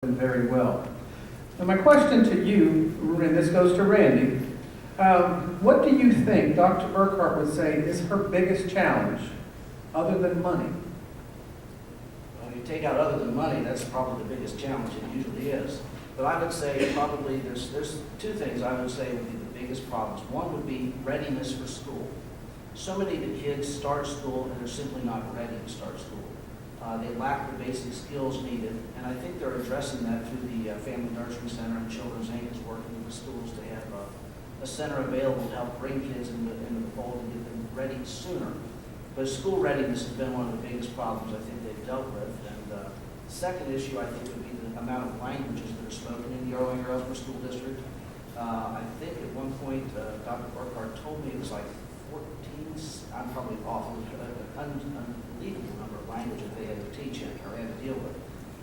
very well. Now my question to you, and this goes to Randy, what do you think Dr. Burkhart would say is her biggest challenge other than money? Well, you take out other than money, that's probably the biggest challenge. It usually is. But I would say probably there's two things I would say would be the biggest problems. One would be readiness for school. So many of the kids start school and they're simply not ready to start school. They lack the basic skills needed, and I think they're addressing that through the Family Nurturing Center, and Children's Inc. is working with the schools to have a center available to help bring kids into the fold and get them ready sooner. But school readiness has been one of the biggest problems I think they've dealt with. And the second issue I think would be the amount of languages that are spoken in the Erlanger School District. I think at one point Dr. Burkhart told me it was like 14, I'm probably off, an unbelievable number of languages they had to teach in or had to deal with.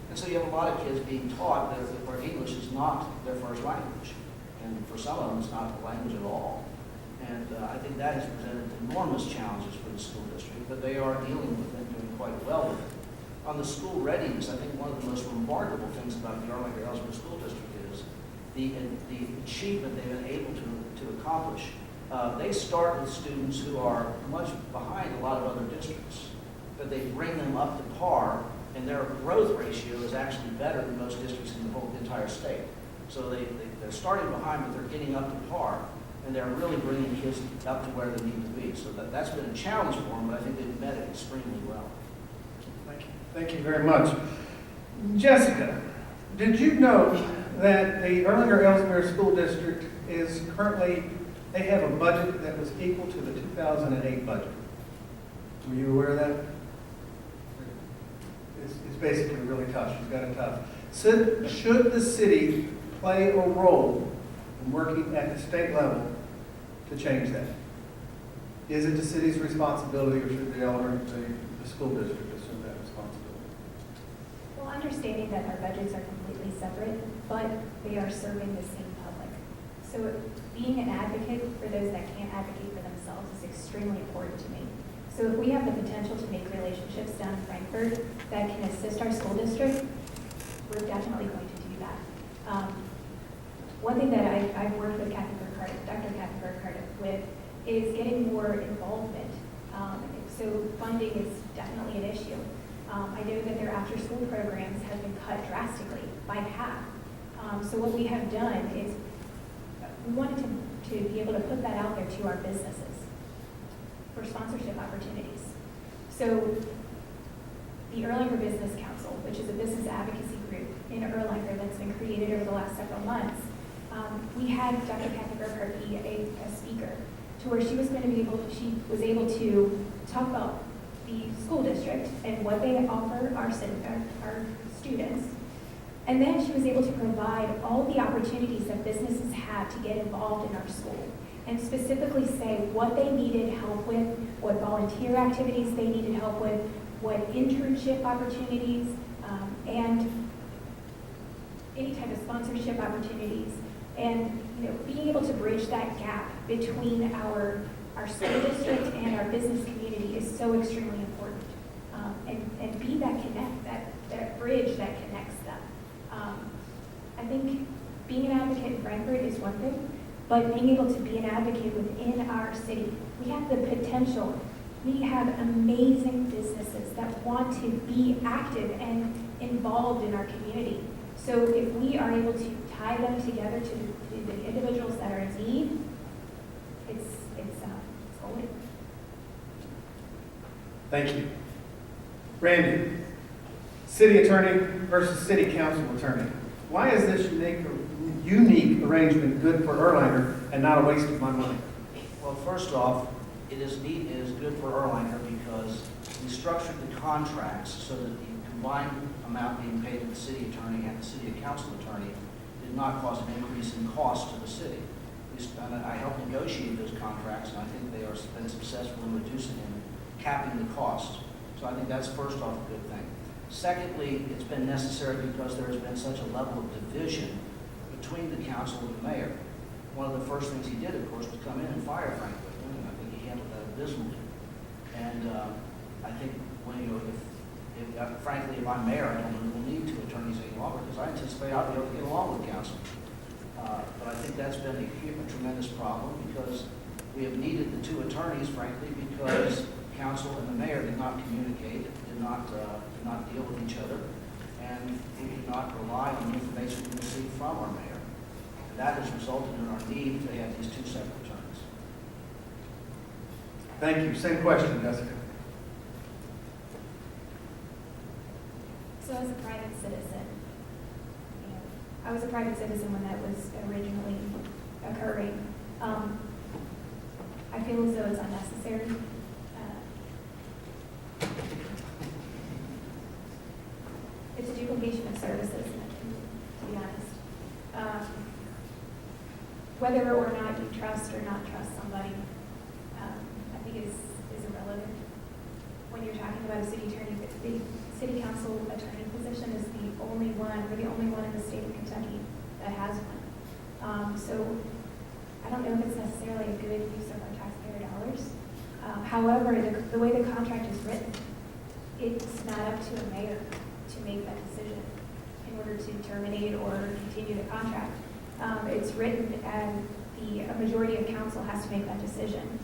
And so you have a lot of kids being taught that where English is not their first language. And for some of them, it's not the language at all. And I think that has presented enormous challenges for the school district, but they are dealing with it and doing quite well with it. On the school readiness, I think one of the most remarkable things about the Erlanger School District is the achievement they've been able to accomplish. They start with students who are much behind a lot of other districts, but they bring them up to par, and their growth ratio is actually better than most districts in the whole entire state. So they're starting behind, but they're getting up to par, and they're really bringing kids up to where they need to be. So that's been a challenge for them, but I think they've met it extremely well. Thank you. Thank you very much. Jessica, did you know that the Erlanger School District is currently, they have a budget that was equal to the 2008 budget? Were you aware of that? It's basically really tough. She's got it tough. Should the city play a role in working at the state level to change that? Is it the city's responsibility, or should the school district assume that responsibility? Well, understanding that our budgets are completely separate, but they are serving the same public. So being an advocate for those that can't advocate for themselves is extremely important to me. So if we have the potential to make relationships down in Frankfurt that can assist our school district, we're definitely going to do that. One thing that I've worked with Dr. Kathy Burkhart with is getting more involvement. So funding is definitely an issue. I know that their after-school programs have been cut drastically by half. So what we have done is we wanted to be able to put that out there to our businesses for sponsorship opportunities. So the Erlanger Business Council, which is a business advocacy group in Erlanger that's been created over the last several months, we had Dr. Kathy Burkhart be a speaker to where she was able to talk about the school district and what they offer our students. And then she was able to provide all the opportunities that businesses have to get involved in our school, and specifically say what they needed help with, what volunteer activities they needed help with, what internship opportunities, and any type of sponsorship opportunities. And being able to bridge that gap between our school district and our business community is so extremely important. And be that connect, that bridge that connects them. I think being an advocate in Frankfurt is one thing, but being able to be an advocate within our city, we have the potential. We have amazing businesses that want to be active and involved in our community. So if we are able to tie them together to the individuals that are in need, it's golden. Thank you. Randy, city attorney versus city council attorney. Why is this unique arrangement good for Erlanger and not a waste of my money? Well, first off, it is good for Erlanger because we structured the contracts so that the combined amount being paid to the city attorney and the city council attorney did not cause an increase in cost to the city. I helped negotiate those contracts, and I think they have been successful in reducing and capping the costs. So I think that's first off a good thing. Secondly, it's been necessary because there has been such a level of division between the council and the mayor. One of the first things he did, of course, was come in and fire Frank Whitman, and I think he handled that abysmally. And I think if Frankly, if I'm mayor, I don't really need two attorneys any longer because I anticipate I'll be able to get along with council. But I think that's been a tremendous problem because we have needed the two attorneys, frankly, because council and the mayor did not communicate, did not deal with each other, and we did not rely on the information we received from our mayor. And that has resulted in our need to have these two separate attorneys. Thank you. Same question, Jessica. So as a private citizen, I was a private citizen when that was originally occurring. I feel as though it's unnecessary. It's a duplication of services, to be honest. Whether or not you trust or not trust somebody, I think is irrelevant. When you're talking about a city attorney, the city council attorney position is the only one, we're the only one in the state of Kentucky that has one. So I don't know if it's necessarily a good use of our taxpayer dollars. However, the way the contract is written, it's not up to a mayor to make that decision in order to terminate or continue the contract. It's written and a majority of council has to make that decision.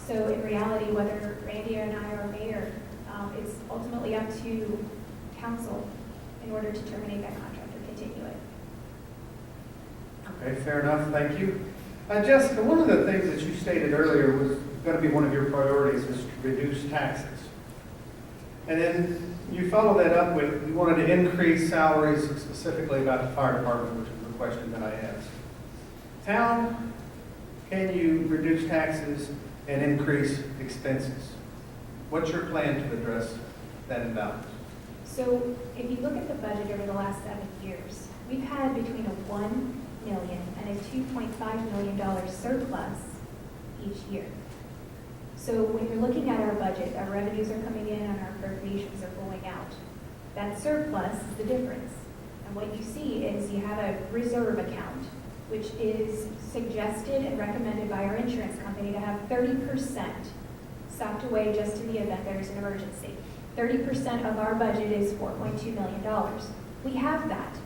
So in reality, whether Randy and I are mayor, it's ultimately up to council in order to terminate that contract or continue it. Okay, fair enough. Thank you. Jessica, one of the things that you stated earlier was going to be one of your priorities is to reduce taxes. And then you followed that up with you wanted to increase salaries specifically about the fire department, which is the question that I asked. How can you reduce taxes and increase expenses? What's your plan to address that imbalance? So if you look at the budget over the last 7 years, we've had between a $1 million and a $2.5 million surplus each year. So when you're looking at our budget, our revenues are coming in and our appropriations are going out. That surplus is the difference. And what you see is you have a reserve account, which is suggested and recommended by our insurance company to have 30% stocked away just in the event there is an emergency. 30% of our budget is $4.2 million. We have that.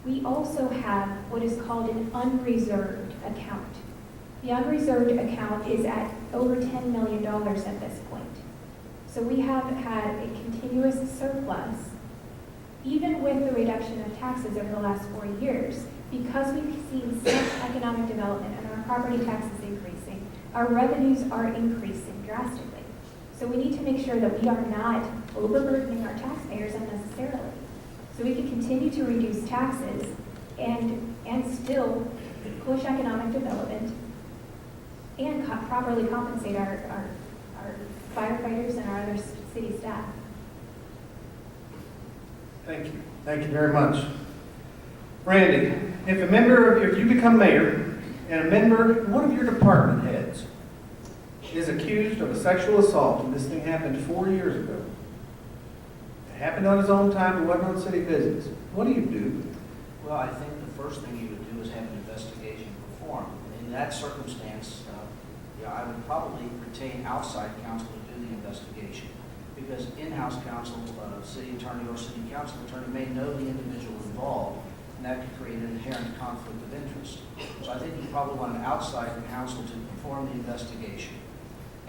We also have what is called an unreserved account. The unreserved account is at over $10 million at this point. So we have had a continuous surplus, even with the reduction of taxes over the last 4 years, because we've seen such economic development and our property taxes increasing, our revenues are increasing drastically. So we need to make sure that we are not overburdening our taxpayers unnecessarily. So we can continue to reduce taxes and still push economic development and properly compensate our firefighters and our other city staff. Thank you. Thank you very much. Randy, if you become mayor and a member, one of your department heads is accused of a sexual assault, and this thing happened 4 years ago. It happened on his own time, it wasn't on city business. What do you do? Well, I think the first thing you would do is have an investigation performed. In that circumstance, I would probably retain outside counsel to do the investigation because in-house counsel, city attorney or city council attorney may know the individual involved, and that could create an inherent conflict of interest. So I think you probably want an outside counsel to perform the investigation.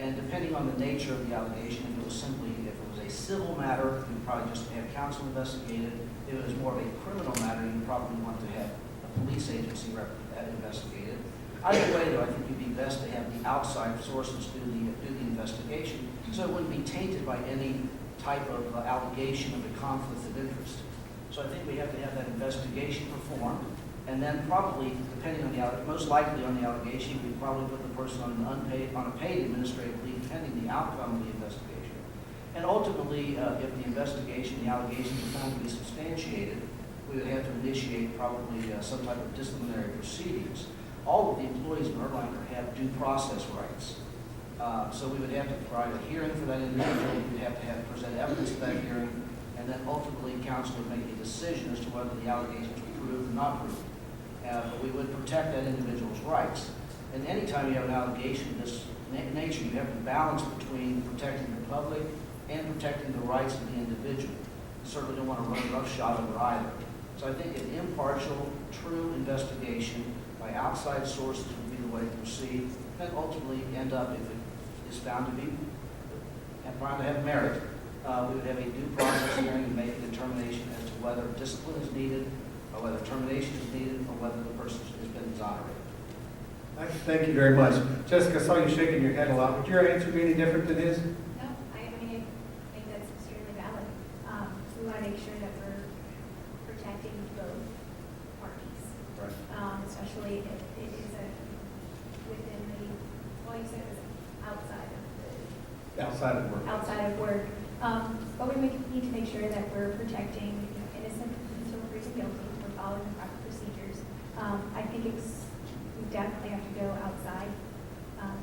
And depending on the nature of the allegation, if it was a civil matter, you'd probably just have counsel investigate it. If it was more of a criminal matter, you'd probably want to have a police agency investigate it. Either way, though, I think it'd be best to have the outside sources do the investigation, so it wouldn't be tainted by any type of allegation of a conflict of interest. So I think we have to have that investigation performed, and then probably, depending on most likely on the allegation, we'd probably put the person on a paid administrative leave pending the outcome of the investigation. And ultimately, if the investigation, the allegations are found to be substantiated, we would have to initiate probably some type of disciplinary proceedings. All of the employees of Erlanger have due process rights. So we would have to provide a hearing for that individual, we'd have to present evidence at that hearing, and then ultimately council would make a decision as to whether the allegations were proved or not proved. But we would protect that individual's rights. And anytime you have an allegation of this nature, you have to balance between protecting the public and protecting the rights of the individual. You certainly don't want to run roughshod over either. So I think an impartial, true investigation by outside sources would be the way to proceed, and ultimately end up, if it is found to be, found to have merit, we would have a due process hearing and make a determination as to whether discipline is needed, or whether termination is needed, or whether the person has been exonerated. Thank you very much. Jessica, I saw you shaking your head a lot. Would your answer be any different than his? No, I mean, I think that's extremely valid. We want to make sure that we're protecting both parties, Right. especially if it is within the, well, you said it was outside of Outside of work. outside of work. But we need to make sure that we're protecting innocent until proven guilty. We're following the proper procedures. I think we definitely have to go outside,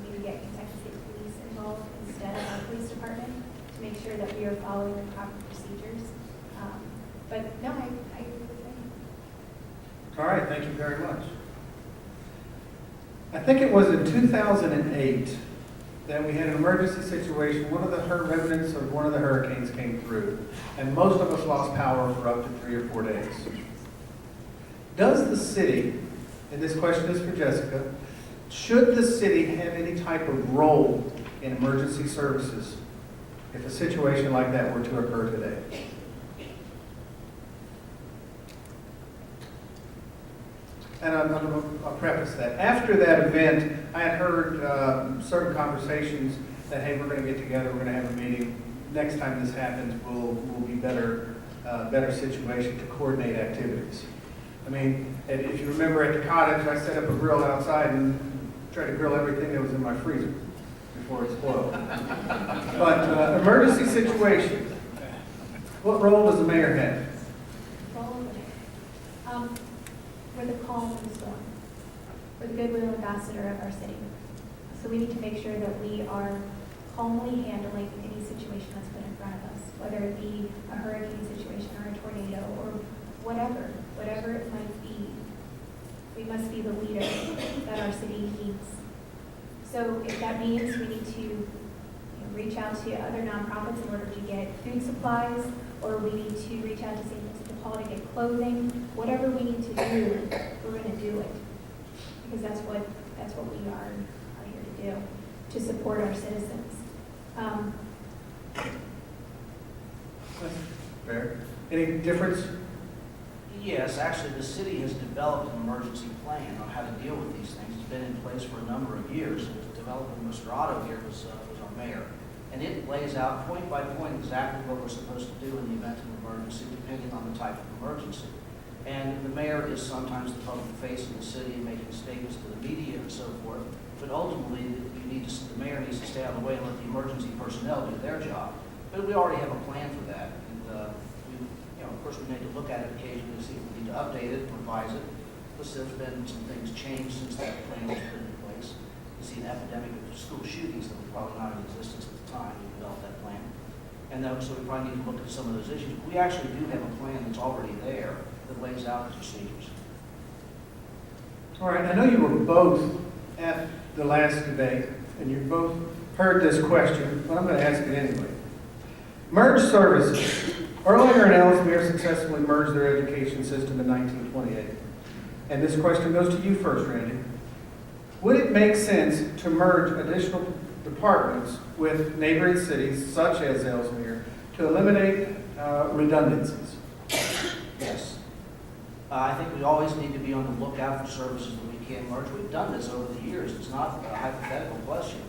maybe get Kentucky State Police involved instead of our police department to make sure that we are following the proper procedures. But no, I agree with you. All right, thank you very much. I think it was in 2008 that we had an emergency situation. One of the remnants of one of the hurricanes came through, and most of us lost power for up to 3 or 4 days. Does the city, and this question is for Jessica, should the city have any type of role in emergency services if a situation like that were to occur today? And I'll preface that. After that event, I had heard certain conversations that, hey, we're going to get together, we're going to have a meeting. Next time this happens, we'll be better situation to coordinate activities. I mean, and if you remember at the cottage, I set up a grill outside and tried to grill everything that was in my freezer before it spoiled. But emergency situation, what role does the mayor have? Role of the mayor. We're the calm in the storm. We're the goodwill ambassador of our city. So we need to make sure that we are calmly handling any situation that's put in front of us, whether it be a hurricane situation or a tornado or whatever it might be. We must be the leader that our city needs. So if that means we need to reach out to other nonprofits in order to get food supplies, or we need to reach out to St. Vincent de Paul to get clothing, whatever we need to do, we're going to do it. Because that's what we are here to do, to support our citizens. Fair. Any difference? Yes, actually, the city has developed an emergency plan on how to deal with these things. It's been in place for a number of years. It was developed when Mr. Otto here was our mayor. And it lays out point by point exactly what we're supposed to do in the event of an emergency, depending on the type of emergency. And the mayor is sometimes the public face of the city, making statements to the media and so forth. But ultimately, the mayor needs to stay out of the way and let the emergency personnel do their job. But we already have a plan for that. And of course, we need to look at it occasionally to see if we need to update it, revise it. Plus, there's been some things changed since that plan was put in place. You see an epidemic of school shootings that was probably not in existence at the time we developed that plan. And so we probably need to look at some of those issues. But we actually do have a plan that's already there that lays out the procedures. All right, I know you were both at the last debate, and you both heard this question, but I'm going to ask it anyway. Merged services. Erlanger and Ellesmere successfully merged their education system in 1928. And this question goes to you first, Randy. Would it make sense to merge additional departments with neighboring cities, such as Ellesmere, to eliminate redundancies? Yes. I think we always need to be on the lookout for services that we can merge. We've done this over the years. It's not a hypothetical question.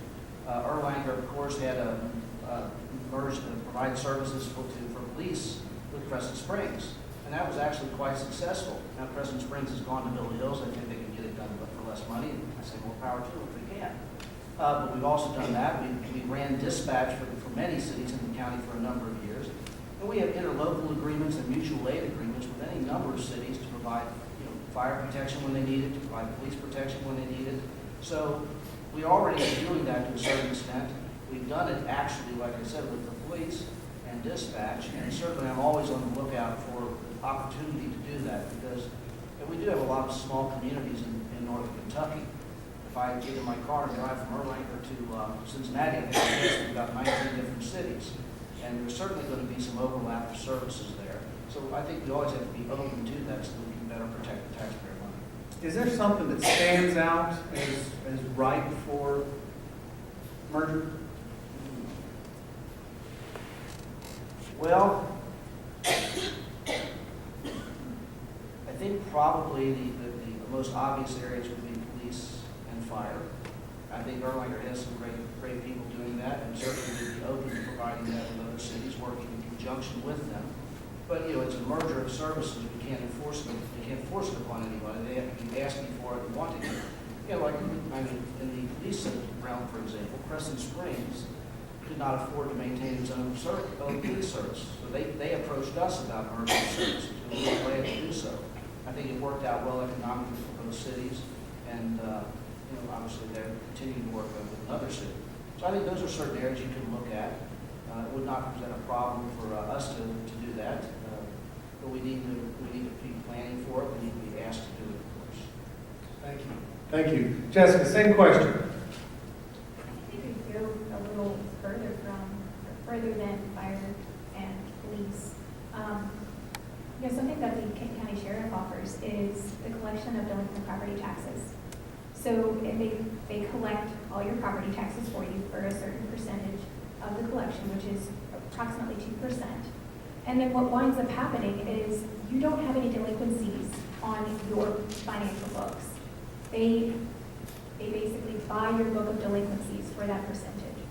Erlanger, of course, had merged and provided services for police with Crescent Springs, and that was actually quite successful. Now Crescent Springs has gone to Mill Hills. I think they can get it done, but for less money, and I say more power to them if we can. But we've also done that. We ran dispatch for many cities in the county for a number of years. And we have interlocal agreements and mutual aid agreements with any number of cities to provide fire protection when they need it, to provide police protection when they need it. So we already are doing that to a certain extent. We've done it actually, like I said, with the police and dispatch, and certainly I'm always on the lookout for opportunity to do that, because we do have a lot of small communities in northern Kentucky. If I get in my car and drive from Erlanger to Cincinnati, I think we've got 19 different cities. and there's certainly going to be some overlap of services there. So I think we always have to be open to that so that we can better protect the taxpayer money. Is there something that stands out as ripe for merger? Well, I think probably the most obvious areas would be police and fire. I think Erlanger has some great people doing that, and certainly would be open to providing that with other cities, working in conjunction with them. But, it's a merger of services. We can't enforce them. We can't force it upon anybody. They have to be asking for it and wanting it. In the police realm, for example, Crescent Springs could not afford to maintain its own police service. So they approached us about merging services, and we were glad to do so. I think it worked out well economically for both cities, and obviously they're continuing to work with another city. So I think those are certain areas you can look at. It would not present a problem for us to do that, but we need to be planning for it. We need to be asked to do it, of course. Thank you. Thank you. Jessica, same question. I think we could go a little further than fire and police. Something that the Kenton County Sheriff offers is the collection of delinquent property taxes. So they collect all your property taxes for you for a certain percentage of the collection, which is approximately 2%. And then what winds up happening is you don't have any delinquencies on your financial books. They basically buy your book of delinquencies for that percentage.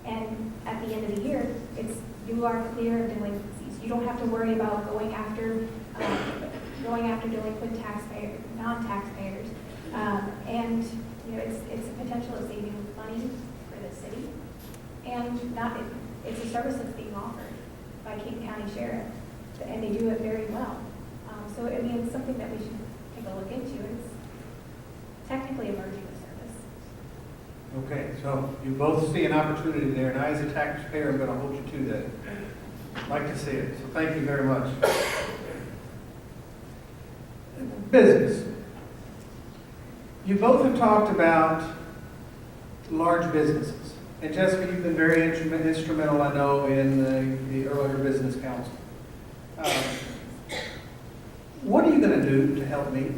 And at the end of the year, you are clear of delinquencies. You don't have to worry about going after delinquent taxpayers, non-taxpayers. And it's a potential of saving money for the city. And it's a service that's being offered by Kenton County Sheriff, and they do it very well. So it's something that we should take a look into. It's technically a merging of service. Okay, so you both see an opportunity there, and I, as a taxpayer, am going to hold you to that. I'd like to see it, so thank you very much. Business. You both have talked about large businesses. And Jessica, you've been very instrumental, I know, in the Erlanger Business Council. What are you going to do to help me,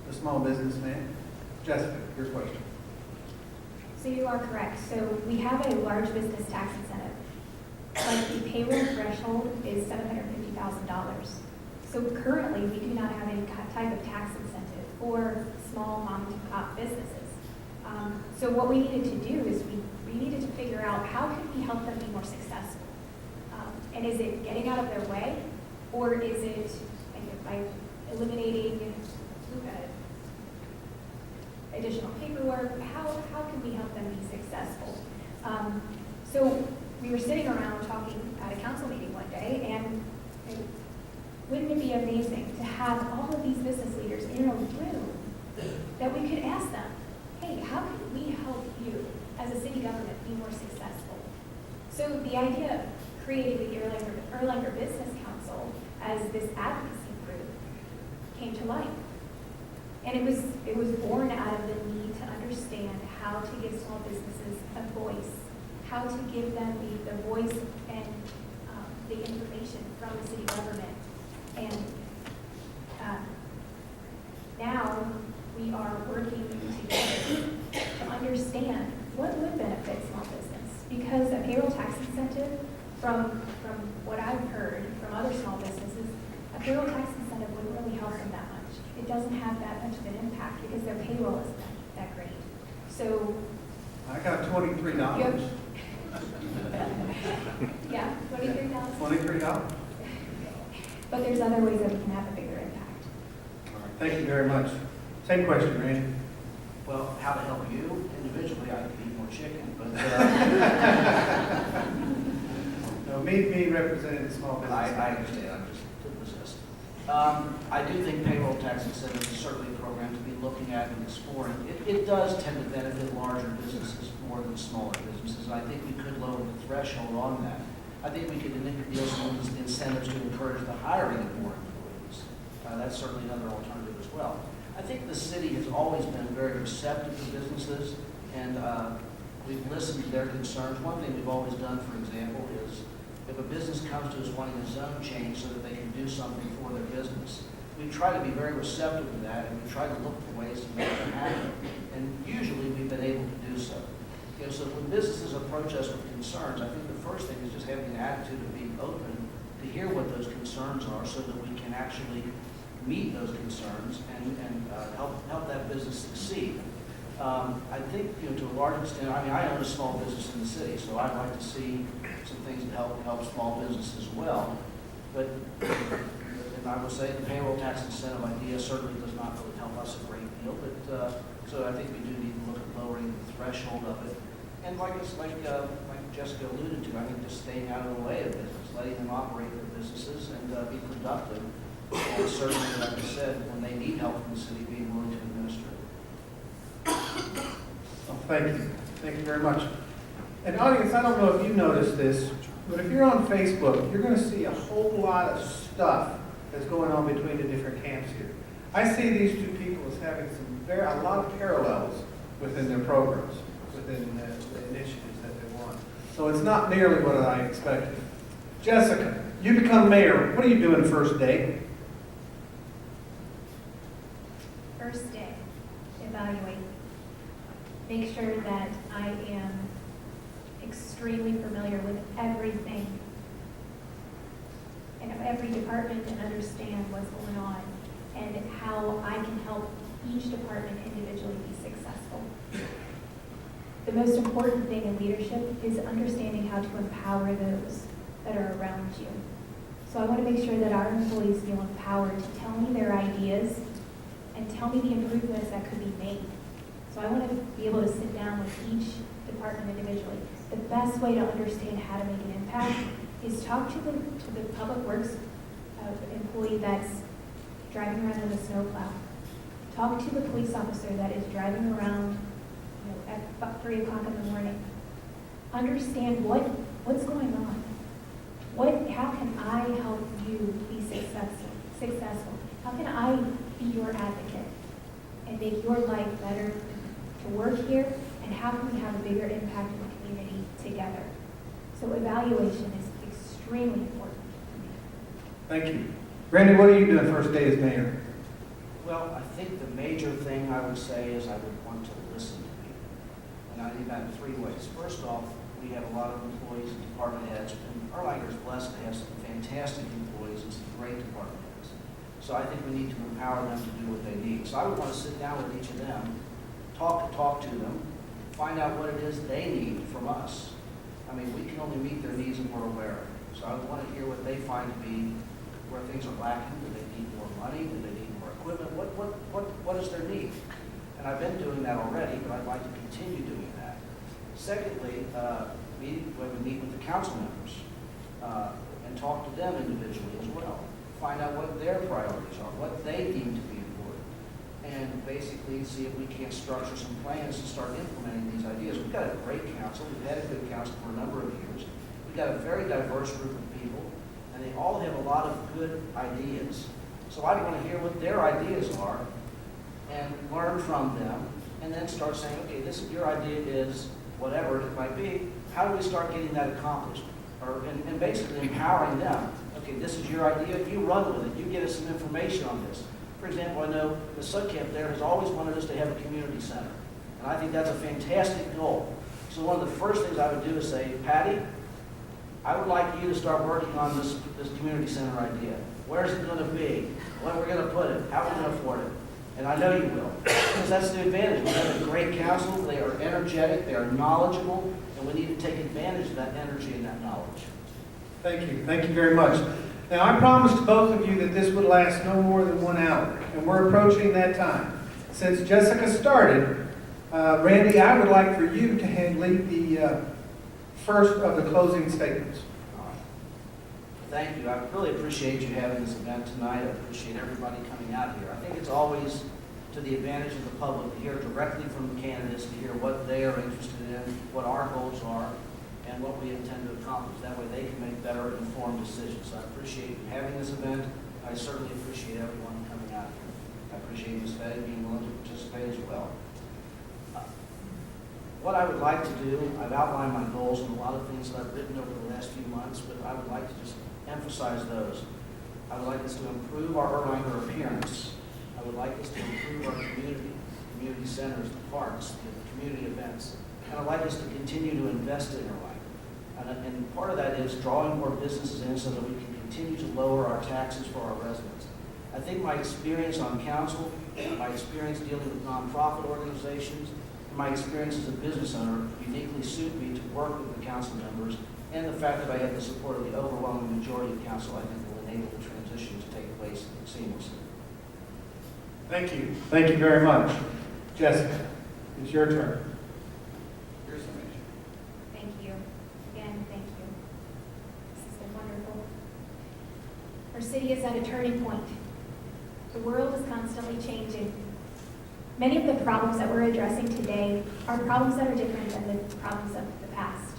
the small businessman? Jessica, your question. So you are correct. So we have a large business tax incentive. But the payroll threshold is $750,000. So currently, we do not have any type of tax incentive for small mom-and-pop businesses. So what we needed to do is we needed to figure out how can we help them be more successful. And is it getting out of their way, or is it by eliminating additional paperwork? How can we help them be successful? So we were sitting around talking at a council meeting one day, and wouldn't it be amazing to have all of these business leaders in a room that we could ask them, hey, how can we help you as a city government be more successful? So the idea of creating the Erlanger Business Council as this advocacy group came to life. And it was born out of the need to understand how to give small businesses a voice, how to give them the voice and the information from the city government. And now we are working together to understand what would benefit small business. Because a payroll tax incentive, from what I've heard from other small businesses, a payroll tax incentive wouldn't really help them that much. It doesn't have that much of an impact because their payroll isn't that great. So I got $23. yeah, $23. $23. But there's other ways that we can have a bigger impact. All right, thank you very much. Same question, Randy. Well, how to help you individually, I could eat more chicken, but No, me representing the small business. I understand. I'm just possessed. I do think payroll tax incentives is certainly a program to be looking at and exploring. It does tend to benefit larger businesses more than smaller businesses, and I think we could lower the threshold on that. I think we could introduce some incentives to encourage the hiring of more employees. That's certainly another alternative as well. I think the city has always been very receptive to businesses, and we've listened to their concerns. One thing we've always done, for example, is if a business comes to us wanting a zone change so that they can do something for their business, we try to be very receptive to that, and we try to look for ways to make it happen. And usually we've been able to do so. You know, so when businesses approach us with concerns, I think the first thing is just having an attitude of being open to hear what those concerns are so that we can actually meet those concerns and help that business succeed. I think, you know, to a large extent, I mean, I own a small business in the city, so I'd like to see some things that help small business as well. But, and I will say the payroll tax incentive idea certainly does not really help us a great deal, but, so I think we do need to look at lowering the threshold of it. And like Jessica alluded to, I think just staying out of the way of business, letting them operate their businesses and be productive. And certainly, like I said, when they need help from the city, being willing to administer it. Well, thank you. Thank you very much. And audience, I don't know if you noticed this, but if you're on Facebook, you're going to see a whole lot of stuff that's going on between the different camps here. I see these two people as having a lot of parallels within their programs, within the initiatives that they want. So it's not nearly what I expected. Jessica, you become mayor. What are you doing first day? First day, evaluate. Make sure that I am extremely familiar with everything and every department and understand what's going on and how I can help each department individually be successful. The most important thing in leadership is understanding how to empower those that are around you. So I want to make sure that our employees feel empowered to tell me their ideas and tell me the improvements that could be made. So I want to be able to sit down with each department individually. The best way to understand how to make an impact is talk to the public works employee that's driving around in the snowplow. Talk to the police officer that is driving around, you know, at about 3 o'clock in the morning. Understand what's going on. How can I help you be successful? How can I be your advocate and make your life better to work here? And how can we have a bigger impact in the community together? So evaluation is extremely important to me. Thank you. Randy, what are you doing first day as mayor? Well, I think the major thing I would say is I would want to listen to people. And I do that in 3 ways. First off, we have a lot of employees and department heads, and Erlanger is blessed to have some fantastic employees and some great department heads. So I think we need to empower them to do what they need. So I would want to sit down with each of them, talk to them, find out what it is they need from us. I mean, we can only meet their needs and we're aware of it. So I would want to hear what they find to be where things are lacking. Do they need more money? Do they need more equipment? What is their need? And I've been doing that already, but I'd like to continue doing that. Secondly, when we meet with the council members and talk to them individually as well. Find out what their priorities are, what they deem to be important, and basically see if we can't structure some plans to start implementing these ideas. We've got a great council. We've had a good council for a number of years. We've got a very diverse group of people, and they all have a lot of good ideas. So I want to hear what their ideas are and learn from them, and then start saying, okay, your idea is whatever it might be. How do we start getting that accomplished? And basically empowering them. Okay, this is your idea, you run with it, you get us some information on this. For example, I know the subcamp there has always wanted us to have a community center. And I think that's a fantastic goal. So one of the first things I would do is say, Patty, I would like you to start working on this community center idea. Where's it going to be? Where we're going to put it? How are we going to afford it? And I know you will. Because that's the advantage. We have a great council, they are energetic, they are knowledgeable, and we need to take advantage of that energy and that knowledge. Thank you. Thank you very much. Now, I promised both of you that this would last no more than 1 hour, and we're approaching that time. Since Jessica started, Randy, I would like for you to lead the first of the closing statements. Thank you. I really appreciate you having this event tonight. I appreciate everybody coming out here. I think it's always to the advantage of the public to hear directly from the candidates, to hear what they are interested in, what our goals are, and what we intend to accomplish. That way they can make better informed decisions. So I appreciate you having this event. I certainly appreciate everyone coming out here. I appreciate Ms. Fetty being willing to participate as well. what I would like to do, I've outlined my goals and a lot of things that I've written over the last few months, but I would like to just emphasize those. I would like us to improve our Erlanger appearance. I would like us to improve our community centers, the parks, the community events. And I'd like us to continue to invest in Erlanger. And part of that is drawing more businesses in so that we can continue to lower our taxes for our residents. I think my experience on council, my experience dealing with nonprofit organizations, and my experience as a business owner uniquely suit me to work with the council members, and the fact that I have the support of the overwhelming majority of council, I think will enable the transition to take place seamlessly. Thank you. Thank you very much. Jessica, it's your turn. Your summation. Thank you. Again, thank you. This has been wonderful. Our city is at a turning point. The world is constantly changing. Many of the problems that we're addressing today are problems that are different than the problems of the past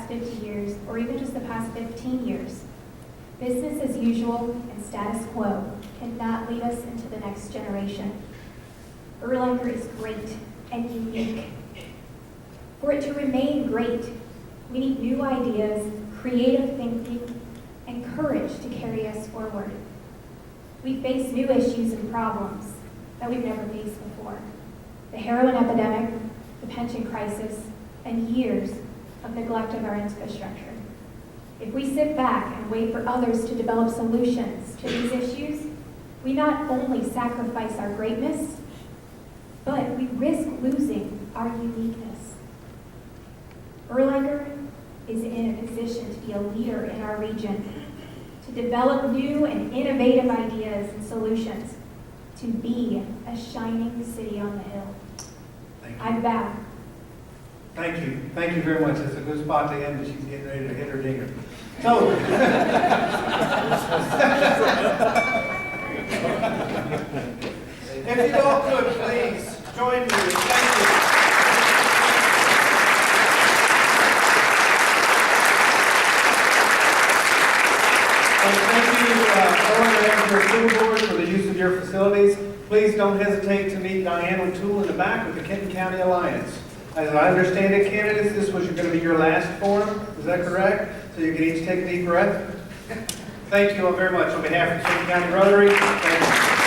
50 years, or even just the past 15 years. Business as usual and status quo cannot lead us into the next generation. Erlanger is great and unique. For it to remain great, we need new ideas, creative thinking, and courage to carry us forward. We face new issues and problems that we've never faced before. The heroin epidemic, the pension crisis, and years of neglect of our infrastructure. If we sit back and wait for others to develop solutions to these issues, we not only sacrifice our greatness, but we risk losing our uniqueness. Erlanger is in a position to be a leader in our region, to develop new and innovative ideas and solutions, to be a shining city on the hill. Thank you. I'm back. Thank you. Thank you very much. It's a good spot to end, but she's getting ready to hit her dinger. So, if you all could, please join me. Thank you. And thank you, Erlanger School Board, for the use of your facilities. Please don't hesitate to meet Diane O'Toole in the back with the Kenton County Alliance. As I understand it, candidates, this was going to be your last forum. Is that correct? So you can each take a deep breath. Thank you all very much on behalf of the Kenton County Rotary. Thank you.